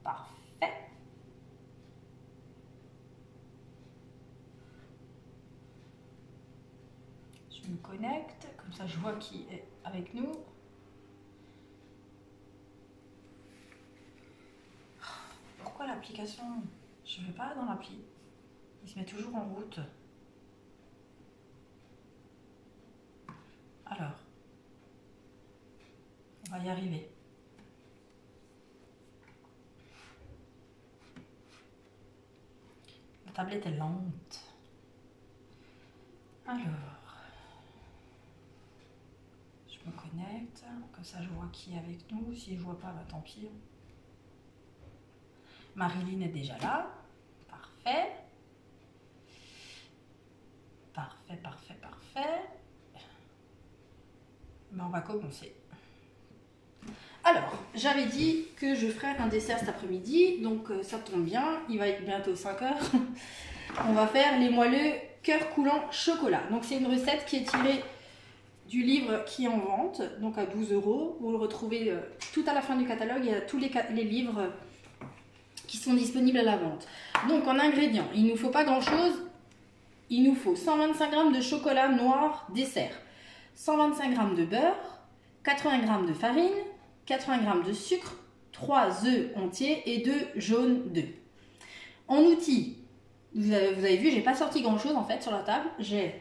Parfait. Je me connecte, comme ça je vois qui est avec nous. Pourquoi l'application? Je ne vais pas dans l'appli. Il se met toujours en route. Alors, on va y arriver. La tablette est lente. Alors, je me connecte, comme ça je vois qui est avec nous. Si je ne vois pas, bah tant pis. Marilyn est déjà là. Parfait. Parfait, parfait, parfait. Ben, on va commencer. Alors, j'avais dit que je ferais un dessert cet après-midi, donc ça tombe bien, il va être bientôt 5 h. On va faire les moelleux cœur coulant chocolat. Donc c'est une recette qui est tirée du livre qui est en vente, donc à 12 €. Vous le retrouvez tout à la fin du catalogue, il y a tous les livres qui sont disponibles à la vente. Donc en ingrédients, il ne nous faut pas grand-chose. Il nous faut 125 g de chocolat noir dessert, 125 g de beurre, 80 g de farine, 80 g de sucre, 3 œufs entiers et 2 jaunes d'œufs. En outils, vous avez vu, j'ai pas sorti grand chose en fait sur la table. J'ai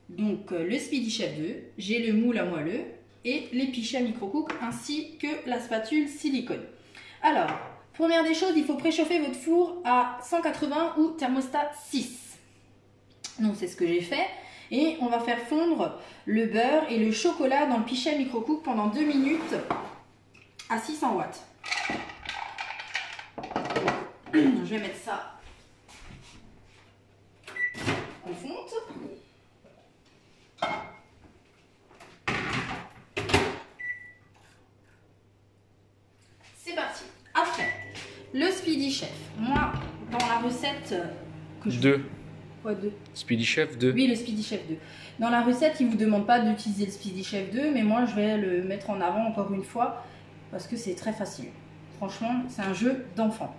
donc le Speedy Chef 2, j'ai le moule à moelleux et les pichets à micro-cook ainsi que la spatule silicone. Alors, première des choses, il faut préchauffer votre four à 180 ou thermostat 6. Donc c'est ce que j'ai fait. Et on va faire fondre le beurre et le chocolat dans le pichet micro-cook pendant 2 minutes à 600 watts. Je vais mettre ça en fonte. C'est parti. Après, le Speedy Chef. Moi, dans la recette que je... 2. Quoi 2? Speedy Chef 2. Oui, le Speedy Chef 2. Dans la recette, il ne vous demande pas d'utiliser le Speedy Chef 2, mais moi, je vais le mettre en avant encore une fois parce que c'est très facile. Franchement, c'est un jeu d'enfant.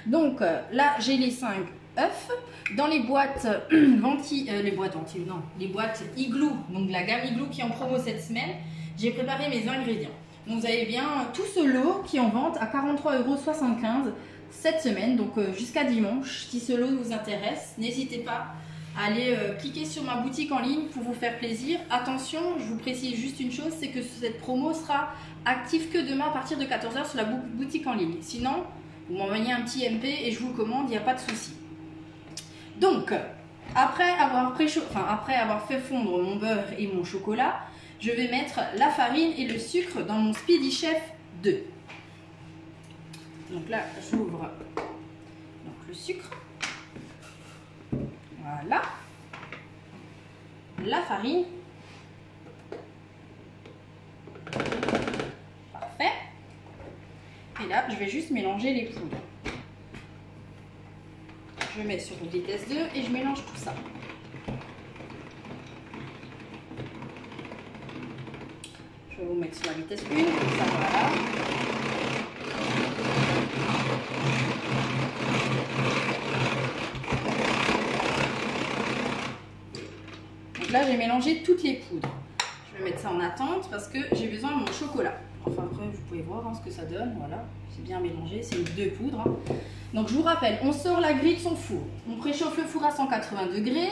Donc là, j'ai les 5 œufs. Dans les boîtes les boîtes Igloo, donc la gamme Igloo qui est en promo cette semaine, j'ai préparé mes ingrédients. Donc vous avez bien tout ce lot qui est en vente à 43,75 € cette semaine, donc jusqu'à dimanche. Si ce lot vous intéresse, n'hésitez pas à aller cliquer sur ma boutique en ligne pour vous faire plaisir. Attention, je vous précise juste une chose, c'est que cette promo sera active que demain à partir de 14 h sur la boutique en ligne. Sinon, vous m'envoyez un petit MP et je vous le commande, il n'y a pas de souci. Donc, après avoir fait fondre mon beurre et mon chocolat, je vais mettre la farine et le sucre dans mon Speedy Chef 2. Donc là, j'ouvre le sucre. Voilà. La farine. Parfait. Et là, je vais juste mélanger les poudres. Je mets sur une vitesse 2 et je mélange tout ça. Je vais vous mettre sur la vitesse 1, comme ça, voilà. Donc là, j'ai mélangé toutes les poudres. Je vais mettre ça en attente parce que j'ai besoin de mon chocolat. Enfin, après, vous pouvez voir ce que ça donne. Voilà, c'est bien mélangé, c'est 2 poudres. Donc, je vous rappelle, on sort la grille de son four. On préchauffe le four à 180 degrés.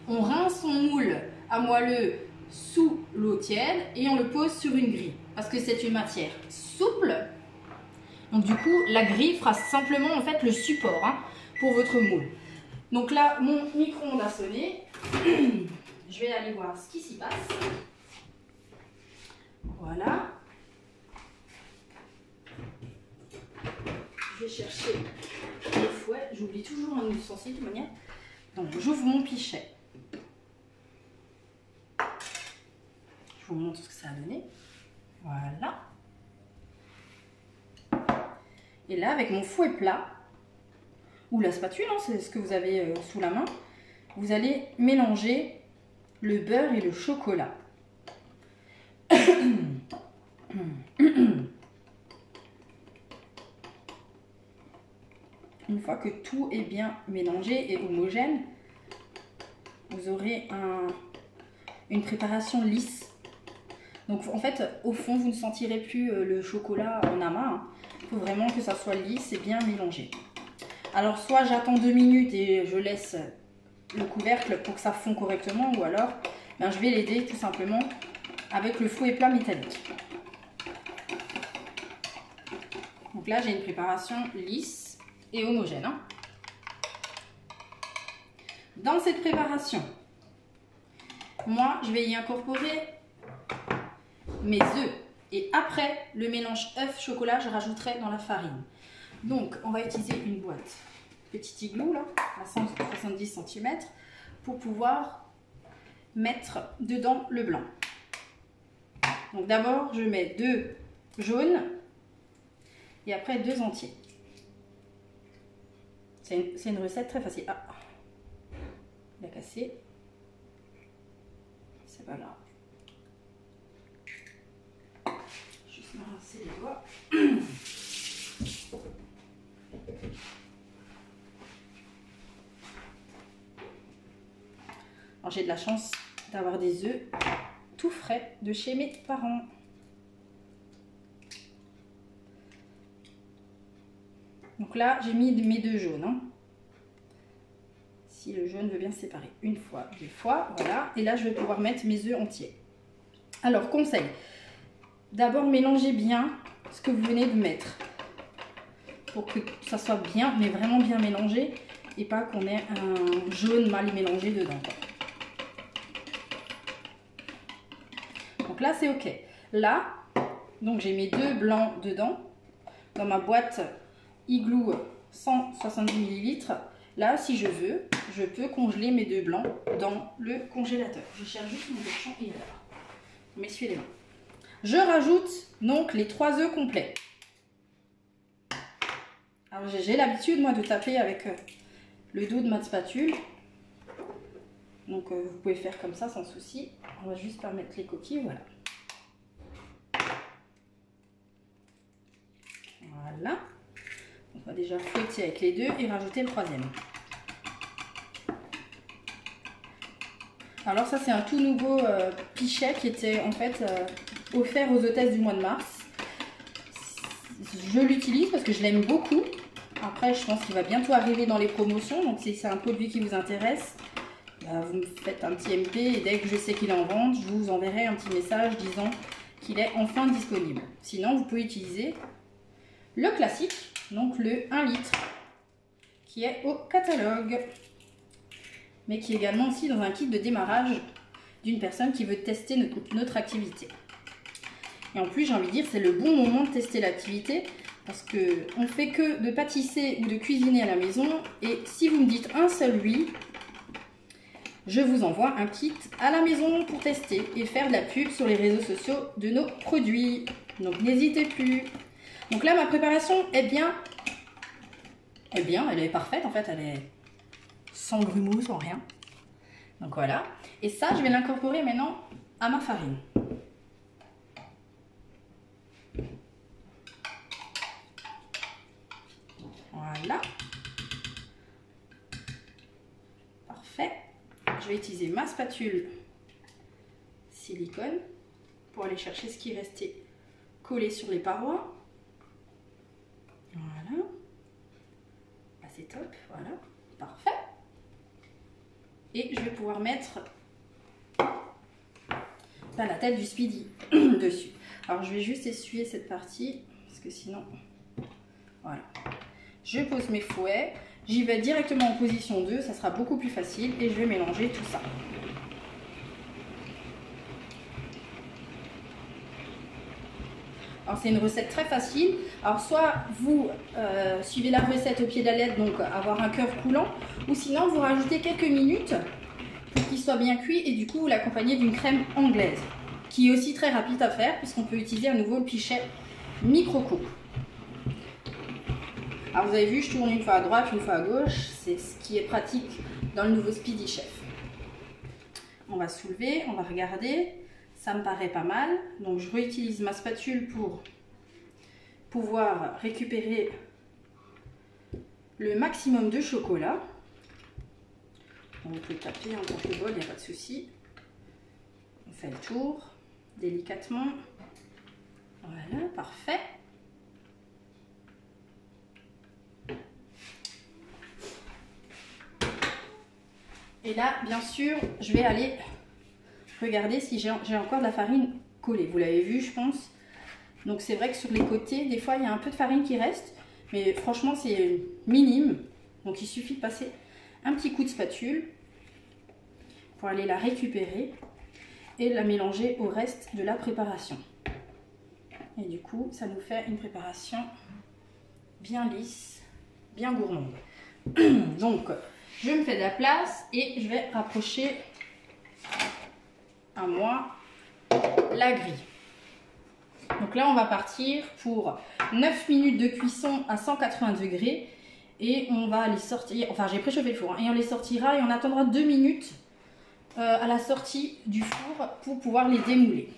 On rince son moule à moelleux sous l'eau tiède et on le pose sur une grille parce que c'est une matière souple. Donc, du coup, la grille fera simplement en fait le support pour votre moule. Donc là, mon micro-ondes a sonné. Je vais aller voir ce qui s'y passe. Voilà. Je vais chercher le fouet. J'oublie toujours un ustensile de toute manière. Donc j'ouvre mon pichet. Je vous montre ce que ça a donné. Voilà. Et là, avec mon fouet plat, ou la spatule, c'est ce que vous avez sous la main, vous allez mélanger le beurre et le chocolat. Une fois que tout est bien mélangé et homogène, vous aurez une préparation lisse. Donc en fait, au fond, vous ne sentirez plus le chocolat en amas. Il faut vraiment que ça soit lisse et bien mélangé. Alors soit j'attends 2 minutes et je laisse le couvercle pour que ça fond correctement, ou alors ben, je vais l'aider tout simplement avec le fouet plat métallique. Donc là, j'ai une préparation lisse et homogène. Hein. Dans cette préparation, moi, je vais y incorporer mes œufs. Et après le mélange œuf-chocolat, je rajouterai dans la farine. Donc, on va utiliser une boîte petit igloo, là, à 170 cm, pour pouvoir mettre dedans le blanc. Donc d'abord, je mets 2 jaunes et après 2 entiers. C'est une recette très facile. Ah, il a cassé. C'est pas grave. Juste me rincer les doigts. Alors j'ai de la chance d'avoir des œufs tout frais de chez mes parents. Donc là, j'ai mis mes 2 jaunes. Hein. Si le jaune veut bien se séparer. 1 fois, 2 fois, voilà. Et là, je vais pouvoir mettre mes œufs entiers. Alors, conseil. D'abord, mélangez bien ce que vous venez de mettre. Pour que ça soit bien, mais vraiment bien mélangé. Et pas qu'on ait un jaune mal mélangé dedans. Donc là, c'est OK. Là, donc j'ai mes 2 blancs dedans. Dans ma boîte igloo 170 ml. Là, si je veux, je peux congeler mes 2 blancs dans le congélateur. Je cherche juste mon torchon et là. M'essuie les mains. Je rajoute donc les 3 œufs complets. Alors j'ai l'habitude moi de taper avec le dos de ma spatule. Donc vous pouvez faire comme ça sans souci. On va juste permettre les coquilles, voilà. Voilà. On va déjà fouetter avec les 2 et rajouter le 3e. Alors ça c'est un tout nouveau pichet qui était en fait offert aux hôtesses du mois de mars. Je l'utilise parce que je l'aime beaucoup. Après je pense qu'il va bientôt arriver dans les promotions. Donc si c'est un produit qui vous intéresse, vous me faites un petit MP et dès que je sais qu'il est en vente, je vous enverrai un petit message disant qu'il est enfin disponible. Sinon vous pouvez utiliser le classique, donc le 1 litre qui est au catalogue, mais qui est également aussi dans un kit de démarrage d'une personne qui veut tester notre activité. Et en plus, j'ai envie de dire, c'est le bon moment de tester l'activité parce qu'on ne fait que de pâtisser ou de cuisiner à la maison. Et si vous me dites un seul oui, je vous envoie un kit à la maison pour tester et faire de la pub sur les réseaux sociaux de nos produits. Donc n'hésitez plus. Donc là, ma préparation est bien. Elle est parfaite en fait, elle est sans grumeaux, sans rien. Donc voilà. Et ça, je vais l'incorporer maintenant à ma farine. Voilà. Parfait. Je vais utiliser ma spatule silicone pour aller chercher ce qui est resté collé sur les parois. Voilà. Ah, c'est top. Voilà. Parfait. Et je vais pouvoir mettre la tête du Speedy dessus. Alors je vais juste essuyer cette partie parce que sinon, voilà. Je pose mes fouets, j'y vais directement en position 2, ça sera beaucoup plus facile et je vais mélanger tout ça. Alors c'est une recette très facile. Alors soit vous suivez la recette au pied de la lettre, donc avoir un cœur coulant, ou sinon vous rajoutez quelques minutes pour qu'il soit bien cuit et du coup vous l'accompagnez d'une crème anglaise qui est aussi très rapide à faire puisqu'on peut utiliser à nouveau le pichet micro-coupe. Alors vous avez vu, je tourne une fois à droite, une fois à gauche, c'est ce qui est pratique dans le nouveau Speedy Chef. On va soulever, on va regarder, ça me paraît pas mal. Donc je réutilise ma spatule pour pouvoir récupérer le maximum de chocolat. On peut taper un peu le bol, il n'y a pas de souci. On fait le tour délicatement. Voilà, parfait. Et là, bien sûr, je vais aller regarder si j'ai encore de la farine collée. Vous l'avez vu, je pense. Donc c'est vrai que sur les côtés, des fois, il y a un peu de farine qui reste. Mais franchement, c'est minime. Donc il suffit de passer un petit coup de spatule pour aller la récupérer et la mélanger au reste de la préparation. Et du coup, ça nous fait une préparation bien lisse, bien gourmande. Donc, je me fais de la place et je vais rapprocher à moi la grille. Donc là, on va partir pour 9 minutes de cuisson à 180 degrés et on va les sortir, enfin j'ai préchauffé le four, hein, et on les sortira et on attendra 2 minutes à la sortie du four pour pouvoir les démouler.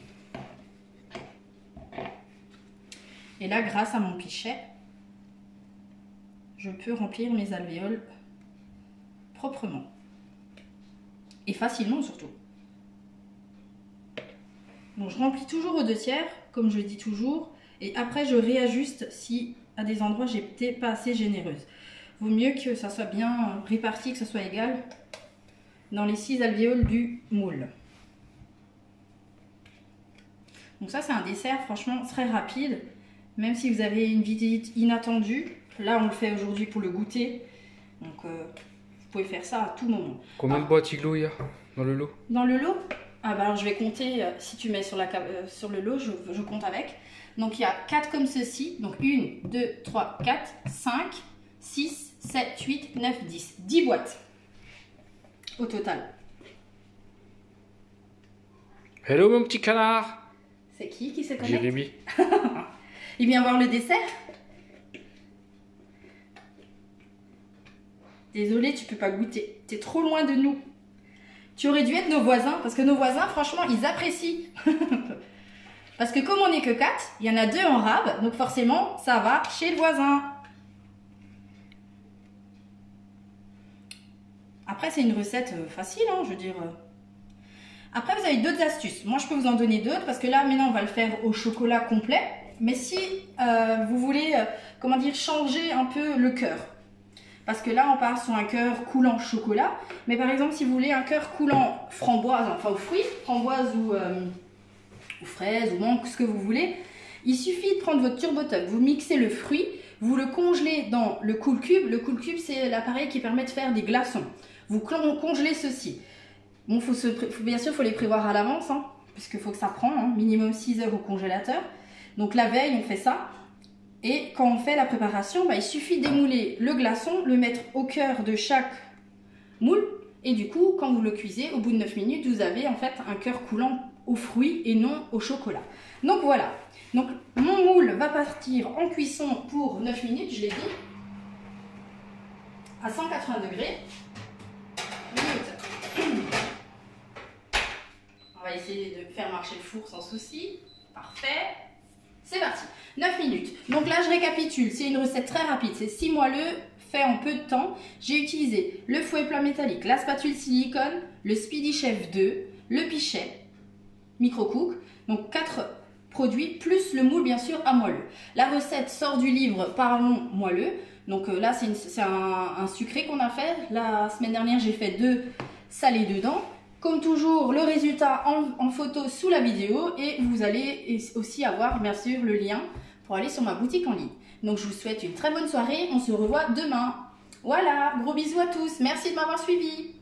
Et là, grâce à mon pichet, je peux remplir mes alvéoles proprement et facilement surtout. Donc je remplis toujours aux 2/3 comme je dis toujours et après je réajuste si à des endroits j'ai été pas assez généreuse. Vaut mieux que ça soit bien réparti, que ça soit égal dans les 6 alvéoles du moule. Donc ça c'est un dessert franchement très rapide, même si vous avez une visite inattendue. Là on le fait aujourd'hui pour le goûter, donc vous pouvez faire ça à tout moment. Combien de boîtes iglo il y a dans le lot? Dans le lot, ah bah alors je vais compter, si tu mets sur, sur le lot, je compte avec. Donc il y a 4 comme ceci, donc 1, 2, 3, 4, 5, 6, 7, 8, 9, 10. 10 boîtes au total. Hello mon petit canard. C'est qui se connecte? Jérémy. Il vient voir le dessert. Désolé, tu peux pas goûter. T'es trop loin de nous. Tu aurais dû être nos voisins, parce que nos voisins, franchement, ils apprécient. Parce que comme on n'est que 4, il y en a 2 en rab, donc forcément, ça va chez le voisin. Après, c'est une recette facile, hein, je veux dire. Après, vous avez d'autres astuces. Moi, je peux vous en donner d'autres, parce que là, maintenant, on va le faire au chocolat complet. Mais si vous voulez, comment dire, changer un peu le cœur. Parce que là, on part sur un cœur coulant chocolat. Mais par exemple, si vous voulez un cœur coulant framboise, enfin aux fruits, framboise ou fraises ou mangue, ce que vous voulez, il suffit de prendre votre turbotup, vous mixez le fruit, vous le congelez dans le cool cube. Le cool cube, c'est l'appareil qui permet de faire des glaçons. Vous congelez ceci. Bon, bien sûr, il faut les prévoir à l'avance, hein, puisqu'il faut que ça prend minimum 6 heures au congélateur. Donc la veille, on fait ça. Et quand on fait la préparation, bah, il suffit d'émouler le glaçon, le mettre au cœur de chaque moule. Et du coup, quand vous le cuisez, au bout de 9 minutes, vous avez en fait un cœur coulant aux fruits et non au chocolat. Donc voilà. Donc mon moule va partir en cuisson pour 9 minutes, je l'ai dit, à 180 degrés. On va essayer de faire marcher le four sans souci. Parfait. C'est parti. 9 minutes. Donc là, je récapitule. C'est une recette très rapide. C'est 6 moelleux fait en peu de temps. J'ai utilisé le fouet plat métallique, la spatule silicone, le Speedy Chef 2, le pichet, micro-cook. Donc 4 produits plus le moule bien sûr à moelleux. La recette sort du livre Parlons moelleux. Donc là, c'est un sucré qu'on a fait. La semaine dernière, j'ai fait 2 salés dedans. Comme toujours, le résultat en photo sous la vidéo et vous allez aussi avoir bien sûr le lien pour aller sur ma boutique en ligne. Donc je vous souhaite une très bonne soirée, on se revoit demain. Voilà, gros bisous à tous, merci de m'avoir suivi.